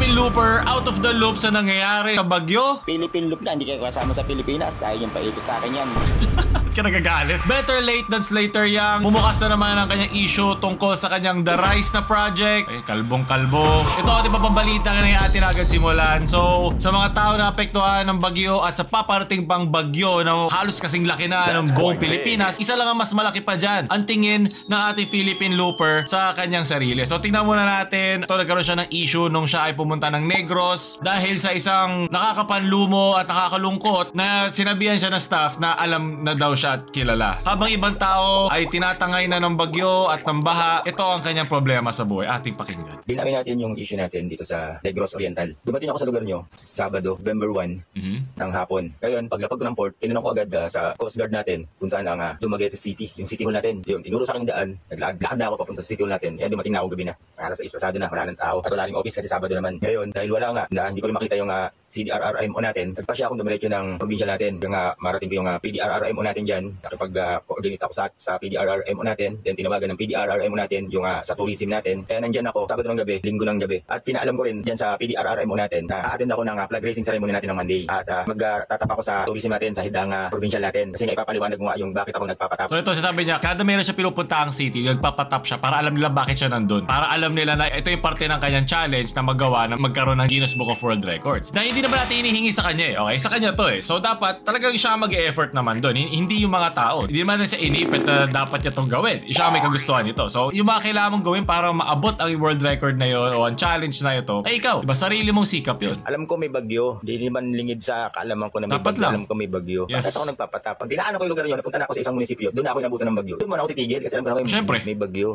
Philippine Looper, out of the loop sa nangyayari sa bagyo. Philippine Loop na, hindi kayo kasama sa Pilipinas. Ayaw yung paikot sa akin yan. Ka nagagalit. Better late than Slater Young. Bumukas na naman ang kanyang issue tungkol sa kanyang The Rise na project. Ay, kalbong-kalbo. Ito ating papabalita ka na yung atin agad simulan. So, sa mga tao na apektuhan ng bagyo at sa paparating pang bagyo na halos kasing laki na ng buong Pilipinas, isa lang ang mas malaki pa dyan. Ang tingin ng ating Philippine Looper sa kanyang sarili. So, tingnan muna natin. Ito, nagkaroon siya ng issue nung siya ay pumunta ng Negros dahil sa isang nakakapanlumo at nakakalungkot na sinabihan siya ng staff na alam na daw siya at kilala. Habang ibang tao ay tinatangay na ng bagyo at ng baha, ito ang kanyang problema sa buhay. Ating pakinggan. Dinami natin yung issue natin dito sa Negros Oriental. Dumating ako sa lugar nyo, Sabado, November 1 ng hapon. Ngayon, paglapag ko ng port, tinanong ko agad sa Coast Guard natin kung saan ang Dumaguete City, yung City Hall natin. Yung tinuro sa aking daan, naglakad na ako papunta sa City Hall natin. Kaya dumating na ako gabi na. Alas 6 pasado na, wala ng tao. At wala ring office kasi Sabado naman. Ngayon, dahil wala nga, na hindi ko rin makita yung CDRRMO natin, nagpa siya akong dumiretso ng probinsya natin. Yung marating ko yung PDRRMO natin dyan. Nakipag-coordinate ako sa PDRRMO natin, then tinawagan ng PDRRMO natin yung sa tourism natin. Kaya nandyan ako, Sabado ng gabi, Linggo ng gabi. At pinaalam ko rin dyan sa PDRRMO natin na attend ako ng flag raising ceremony natin ng Monday. At magtatap ako sa tourism natin sa hidang provincial natin. Kasi nga ipapaliwanag mo nga yung bakit ako nagpapatap. So ito sasabi niya, kada meron siya pinupunta ang city, nagpapatap siya para alam nila bakit siya nandun. Para alam nila na ito yung parte ng kanyang challenge na magawa na magkaroon ng Guinness Book of World Records. Na hindi naman natin hinihingi sa kanya okay? Sa kanya to So dapat talagang siya mag-e-effort naman doon. Hindi yung mga tao. Hindi naman siya inipit na dapat niya itong gawin. Siya may kagustuhan nito. So yung mga kailangan mong gawin para maabot ang world record na yon o ang challenge na ito, ay ikaw. Diba sarili mong sikap yun. Alam ko may bagyo. Hindi naman lingid sa kaalaman ko na may dapat bagyo. Lang. Alam ko may bagyo. Yes. Bakit ako nagpapatap? Pag dinaan ko yung lugar yun, napunta na ako sa isang munisipyo. Doon ako inabutan ng bagyo. Doon man ako titigil kasi alam ko na may bagyo.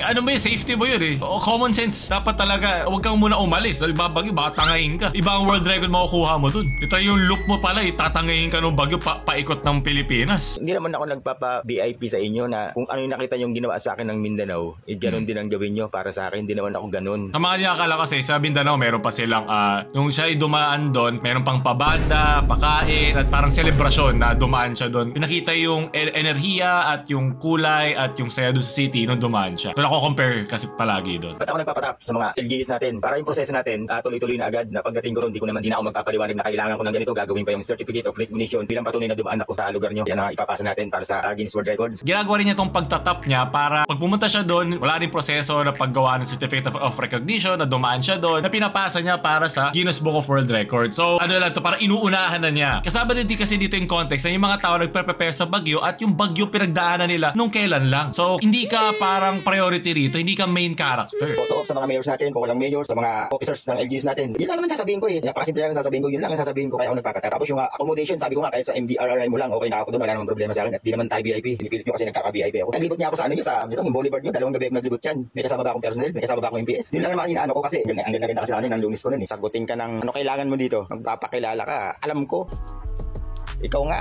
Ano ba yung safety mo yun common sense. Dapat talaga, huwag kang muna umalis. Dahil babagyo, baka tangayin ka. Iba ang world record makukuha mo dun. Ito yung loop mo pala, tatangayin ka ng bagyo paikot ng Pilipinas. Hindi naman ako nagpapa-VIP sa inyo na kung ano yung nakita yung ginawa sa akin ng Mindanao, ganun din ang gawin nyo para sa akin. Hindi naman ako ganun. Sa mga niya akala kasi sa Mindanao, meron pa silang, nung siya ay dumaan doon, meron pang pabanda, pakain, at parang selebrasyon na dumaan siya doon. Pinakita yung enerhiya at yung kulay at yung saya doon sa city nung dumaan siya. So ako-compare kasi palagi doon. Ba't ako nagpapatap sa mga LGUs natin? Para yung proseso natin, tuloy-tuloy na agad na pagdating ko ron, di na ako magpapaliwanag na kailangan ko ng ganito, gagawin pa yung Certificate of Recognition bilang patunay na dumaan ako sa lugar nyo. Yan ang ipapasa natin para sa Guinness World Records. Ginagawa rin niya itong pagtatap niya para pag pumunta siya doon, wala rin proseso na paggawa ng Certificate of Recognition na dumaan siya doon, na pinapasa niya para sa Guinness Book of World Records. So ano lang to, para inuunahan na niya. Kasama din kasi dito yung context na yung mga tao nagpe-prepare sa bagyo at yung bagyo pinagdaanan nila nung kailan lang. So hindi ka parang priority rito, hindi ka main character. Photo op sa mga mayors natin, kung walang mayor, sa mga officers ng LGUs natin. Yun lang naman sasabihin ko Napakasimple lang sasabihin ko, yun lang ang sasabihin ko kaya ako nagpapatap. Tapos yung accommodation, sabi ko nga kahit sa MDRRI mo lang, okay na ako doon, wala namang problema sa akin at di naman tayo VIP. Pinipilit nyo kasi nagkaka-VIP ako. Naglibot niya ako sa yung boulevard nyo, 2 gabi ako naglibot yan. May kasama ba akong personnel, may kasama ba akong MPS. Yun lang naman inaano ko kasi, ang ganda kasi ng lunis ko nun Sagutin ka ng ano kailangan mo dito, magpapakilala ka. Alam ko, ikaw nga.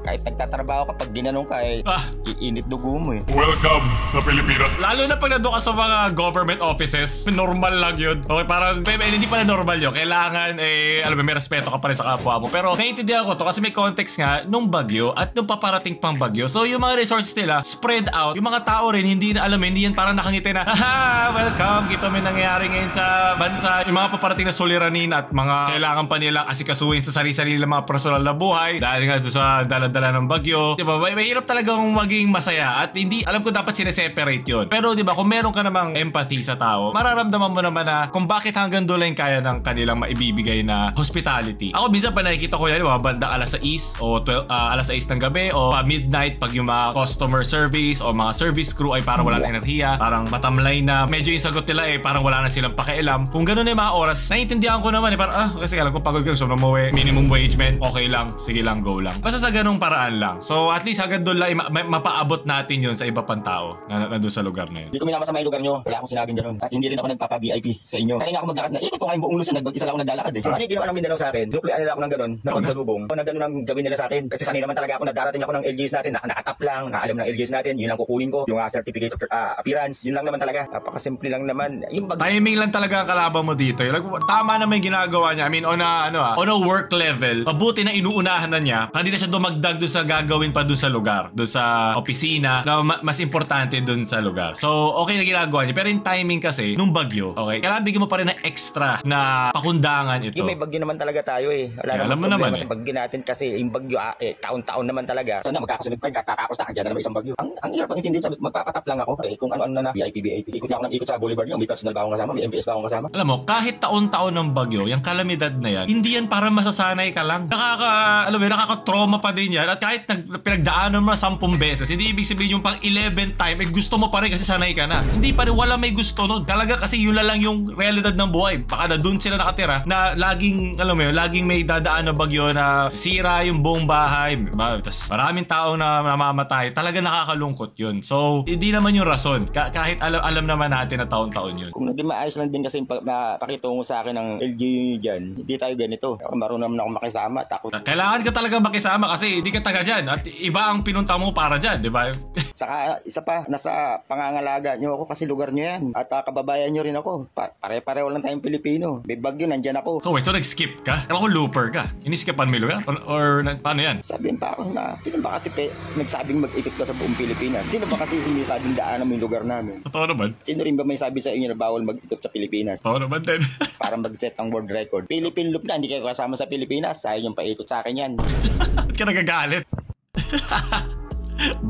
Kahit nagtatrabaho ka, pag ginanong ka iinit dugo mo Welcome sa Pilipinas. Lalo na pag nandun ka sa mga government offices, normal lang yun. Okay, parang hindi pala normal yun. Kailangan, alam mo, may respeto ka pa rin sa kapwa mo. Pero naiintindihan ko to kasi may context nga nung bagyo at nung paparating pang bagyo. So yung mga resources nila, spread out. Yung mga tao rin, hindi na alam, hindi yan parang nakangiti na, haha, welcome, ito may nangyayari ngayon sa bansa. Yung mga paparating na suliranin at mga kailangan pa nilang asikasuhin sa sarili-sarili mga personal na buhay dahil nga sa dala ng bagyo. Diba? Mahirap talagang maging masaya at hindi, alam ko dapat sineseparate yun. Pero diba, kung meron ka namang empathy sa tao, mararamdaman mo naman na kung bakit hanggang doon lang kaya ng kanilang maibibigay na hospitality. Ako minsan pa nakikita ko yan, diba, banda alas 6 o alas 6 ng gabi o midnight pag yung mga customer service o mga service crew ay parang wala na enerhiya, parang matamlay na, medyo yung sagot nila parang wala na silang pakialam. Kung gano'n yung mga oras, naiintindihan ko naman parang kasi alam ko pagod ka, so namuwi, minimum wage man, okay lang, sige lang, go lang. Basta sa ganung paraan lang. So at least hanggang doon lang mapaabot natin yun sa iba pang tao na doon sa lugar na yun. Hindi ko minamasa may lugar nyo. Wala akong sinabing gano'n. At hindi rin ako nagpapa-VIP sa inyo. Kaya nga ako maglalakad na, ikot ko nga yung buong Luzon, isa lang ako naglalakad Ano yung ginawa ng Mindanao sa akin? Duplian nila ako ng gano'n, na pagsalubong. Na gano'n ang gawin nila sa akin. Kasi sanay naman talaga ako na darating ako ng LGUs natin, nakatap lang, alam ng LGUs natin, yun lang kukunin ko. Yung certificate of appearance, yun lang naman talaga. Napakasimple lang naman. Timing lang talaga ang kalaban mo dito. Tama naman yung ginagawa niya. I mean, on a work level, mabuti na inuunahan na niya. Hindi na siya dumagdag dagdag doon sa gagawin pa doon sa lugar, doon sa opisina, na mas importante doon sa lugar. So, okay na ginagawa niya. Pero yung timing kasi, nung bagyo, okay, kailangan bigyan mo pa rin ng extra na pakundangan ito. Yung may bagyo naman talaga tayo eh. Wala alam mo naman sa bagyo natin kasi yung bagyo taon-taon naman talaga. Sana magkakasunod pa, kakatapos na, andyan na naman isang bagyo. Ang hirap ang intindihin, sabi, magpapatap lang ako eh, kung ano-ano na VIP. Ikot niya ako ng ikot sa boulevard niyo, may personal ba akong kasama, may MPS ba akong kasama. Alam mo, kahit taon-taon ng bagyo, yung kalamidad na yan, hindi yan para masasanay ka lang. Nakaka-trauma pa din yan. At kahit pinagdaanan mo na 10 beses, hindi ibig sabihin yung pang 11th time, gusto mo pa rin kasi sanay ka na. Hindi pa rin, wala may gusto nun. Talaga kasi yun lang yung realidad ng buhay. Baka na dun sila nakatira na laging, laging may dadaan na bagyo na sira yung buong bahay. Tapos maraming tao na namamatay. Talaga nakakalungkot yun. So, hindi naman yung rason. Kahit alam naman natin na taon-taon yun. Kung naging maayos lang din kasi pakitungo sa akin ng LGU dyan, hindi tayo ganito. Marunong naman ako makisama. Kailangan ka talaga makisama kasi hindi ka taga dyan. At iba ang pinunta mo para dyan, di ba? Saka isa pa, nasa pangangalaga nyo ako kasi lugar nyo yan. At kababayan nyo rin ako. Pare-pareho lang tayong Pilipino. May bagyo, nandyan ako. So wait, so nag-skip ka? Kala ko looper ka. Iniskipan mo yung lugar? Or paano yan? Sabihin pa ako na, sino ba kasi nagsabing mag-ikot ka sa buong Pilipinas? Sino ba kasi sinasabing daanan mo yung lugar namin? Totoo naman. Sino rin ba may sabi sa inyo na bawal mag-ikot sa Pilipinas? Totoo naman din. Para mag-set ang world record. Philippine Loop na, hindi kayo kasama sa Pilipinas. Sayang yung paikot sa akin yan. Ba't ka nagagalit?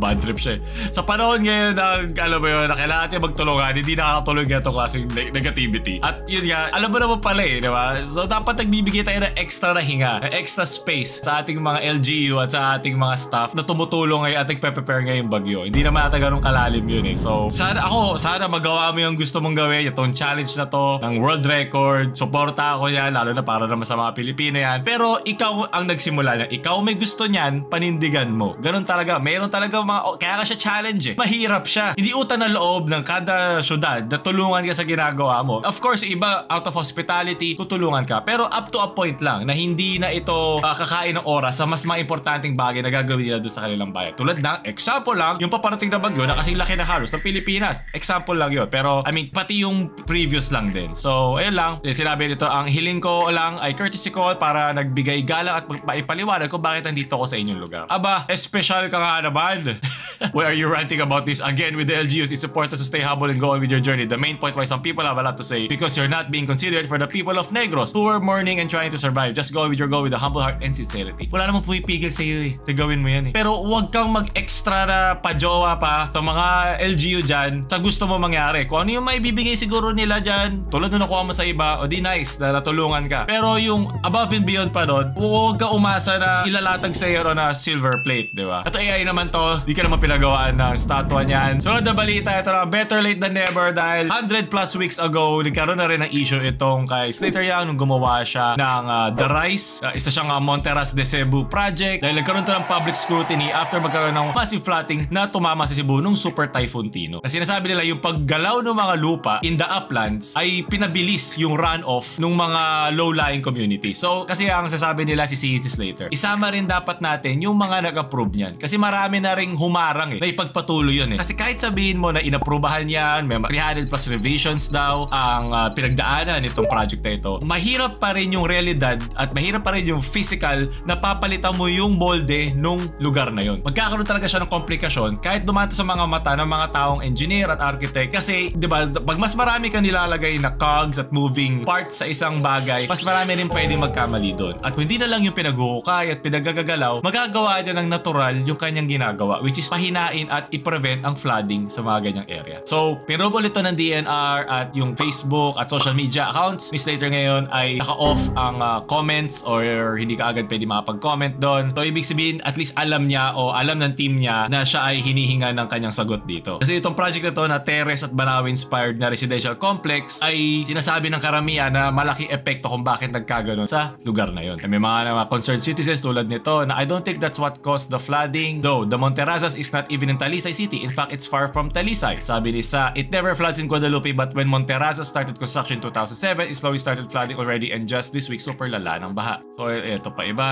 Bad trip siya eh. Sa panahon ngayon na, alam mo yun, na kailangan natin magtulungan, hindi nakakatulog ganitong klaseng negativity. At yun nga, alam mo naman pala eh, di ba? So dapat nagbibigay tayo ng extra na hinga, extra space sa ating mga LGU at sa ating mga staff na tumutulong ngayon at nagpe-prepare ngayong bagyo. Hindi naman ata ganun kalalim yun eh. So sana magawa mo yung gusto mong gawin, itong challenge na to, ng world record, suporta ako yan, lalo na para naman sa mga Pilipino yan. Pero ikaw ang nagsimula niyan. Ikaw may gusto niyan, panindigan mo. Ganun talaga. Meron talaga kaya ka siya challenge eh. Mahirap siya. Hindi utang na loob ng kada syudad na tulungan ka sa ginagawa mo. Of course, iba out of hospitality, tutulungan ka. Pero up to a point lang na hindi na ito kakain ng oras sa mas mga importanteng bagay na gagawin nila doon sa kanilang bayan. Tulad ng, example lang, yung paparating na bagyo na kasing laki na halos ng Pilipinas. Example lang yun. Pero, I mean, pati yung previous lang din. So, ayun lang. Sinabi nito, ang hiling ko lang ay courtesy call para nagbigay galang at maipaliwanag kung bakit nandito ko sa inyong lugar. Aba, special ka nga naman. Why are you ranting about this? Again, with the LGUs, it's important to stay humble and go on with your journey. The main point why some people have a lot to say, because you're not being considered for the people of Negros who are mourning and trying to survive. Just go with a humble heart and sincerity. Wala namang pumipigil sa iyo eh. Gawin mo yan eh. Pero huwag kang mag-extra na pajowa pa sa mga LGU dyan sa gusto mo mangyari. Kung ano yung maibibigay siguro nila dyan, tulad na nakuha mo sa iba, o di nice na natulungan ka. Pero yung above and beyond pa doon, huwag ka umasa na ilalatag sa iyo na silver plate, di ba? At AI naman to, di ka naman pinagawaan ng statwa niyan. Sunod na balita, ito na, better late than never dahil 100 plus weeks ago, nagkaroon na rin ng issue itong kay Slater Young nung gumawa siya ng The Rise. Isa siyang Monteras de Cebu project dahil nagkaroon to ng public scrutiny after magkaroon ng massive flooding na tumama sa Cebu nung Super Typhoon Tino. Kasi sinasabi nila yung paggalaw ng mga lupa in the uplands ay pinabilis yung runoff ng mga low-lying community. So, kasi ang sasabi nila si Slater, isama rin dapat natin yung mga nag-approve niyan. Kasi marami na ring humarang eh, na ipagpatuloy yun eh. Kasi kahit sabihin mo na inaprubahan yan, may 300 plus revisions daw ang pinagdaanan nitong project na ito, mahirap pa rin yung realidad at mahirap pa rin yung physical na papalitan mo yung molde nung lugar na yun. Magkakaroon talaga siya ng komplikasyon kahit dumato sa mga mata ng mga taong engineer at architect. Kasi, di ba, pag mas marami kang nilalagay na cogs at moving parts sa isang bagay, mas marami rin pwedeng magkamali doon. At kung hindi na lang yung pinaghuhukay at pinagagagalaw, magagawa niya ng natural yung kanyang ginagawa, which is pahinain at i-prevent ang flooding sa mga ganyang area. So, pinrobe ulit ito ng DNR at yung Facebook at social media accounts ni Slater ngayon ay naka-off ang comments or hindi ka agad pwede makapag-comment doon. So, ibig sabihin, at least alam niya o alam ng team niya na siya ay hinihinga ng kanyang sagot dito. Kasi itong project na to na Terrace at Banawe-inspired na residential complex ay sinasabi ng karamihan na malaking epekto kung bakit nagkaganon sa lugar na yon. May mga concerned citizens tulad nito na I don't think that's what caused the flooding. Though, the Monterazas is not even in Talisay City. In fact, it's far from Talisay. Sabi ni Sa, it never floods in Guadalupe but when Monterazas started construction in 2007, it slowly started flooding already and just this week, super lala ng baha. So, ito pa iba.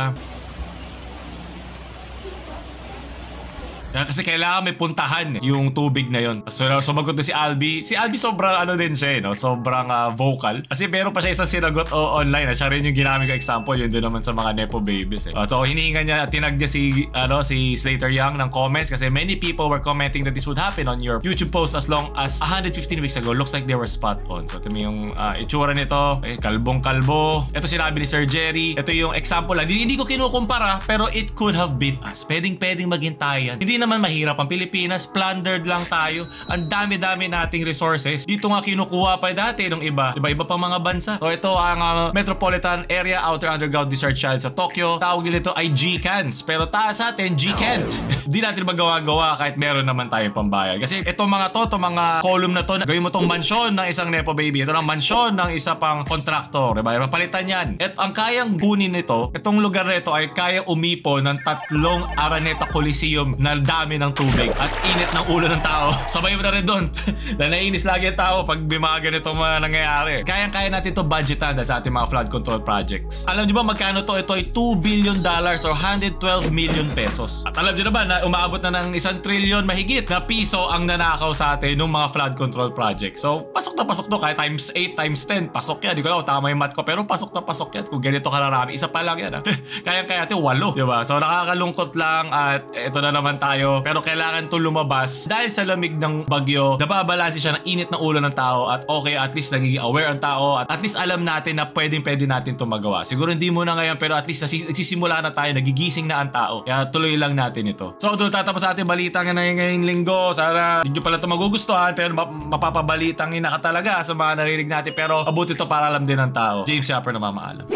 Kasi kailangan may puntahan yung tubig na yon. So sumagot na si Albi. Si Albi sobrang ano din siya, no? Sobrang vocal. Kasi meron pa siya isang sinagot online. Siya rin yung ginamit ko example. Yun din naman sa mga Nepo babies. So hinihinga niya, tinag niya si Slater Young ng comments kasi many people were commenting that this would happen on your YouTube post as long as 115 weeks ago. Looks like they were spot on. So ito yung itsura nito. Kalbong-kalbo. Ito sinabi ni Sir Jerry. Ito yung example lang. Hindi ko kinukumpara pero it could have been us. Pwedeng maging tayo yan. Hindi naman mahirap ang Pilipinas. Plundered lang tayo. Ang dami-dami nating resources. Dito nga kinukuha pa dati ng iba. Iba-iba pang mga bansa. So ito ang Metropolitan Area Outer Underground Research Child sa Tokyo. Tawag nila ito ay G-Cans. Pero sa atin, G-Can't. Di natin magawa-gawa kahit meron naman tayong pambayad. Kasi itong mga mga column na to, gawin mo tong mansyon ng isang Nepo baby. Ito ng mansyon ng isa pang kontraktor. Diba? Mapalitan yan. At ang kayang kunin nito, itong lugar nito ay kayang umipo ng 3 Araneta Coliseum na dami ng tubig at init ng ulo ng tao. Sabay mo na rin doon. Dahil naiinis lagi ang tao pag may mga ganitong mga nangyayari. Kayang-kaya natin ito budgetan sa ating mga flood control projects. Alam niyo ba magkano to? Ito ay $2 billion or 112 million pesos. At alam niyo na ba na umaabot na ng 1 trillion mahigit na piso ang nanakaw sa atin ng mga flood control projects. So, pasok to kahit times 8, times 10. Pasok yan. Di ko alam tama yung math ko pero pasok yan. Kung ganito kararami, isa pa lang yan. Kayang-kaya natin 8. Diba? So, nakakalungkot lang at ito na naman tayo. Pero kailangan to lumabas dahil sa lamig ng bagyo, nababalansi siya ng init ng ulo ng tao at okay, at least nagiging aware ang tao at least alam natin na pwede natin ito magawa. Siguro hindi mo na ngayon pero at least nagsisimula na tayo, nagigising na ang tao. Kaya tuloy lang natin ito. So, doon tatapos sa ating balita ngayong linggo. Sana hindi nyo pala ito magugustuhan pero mapapabalitang ina ka talaga sa mga narinig natin pero abuti ito para alam din ng tao. James Shopper na mamaalam.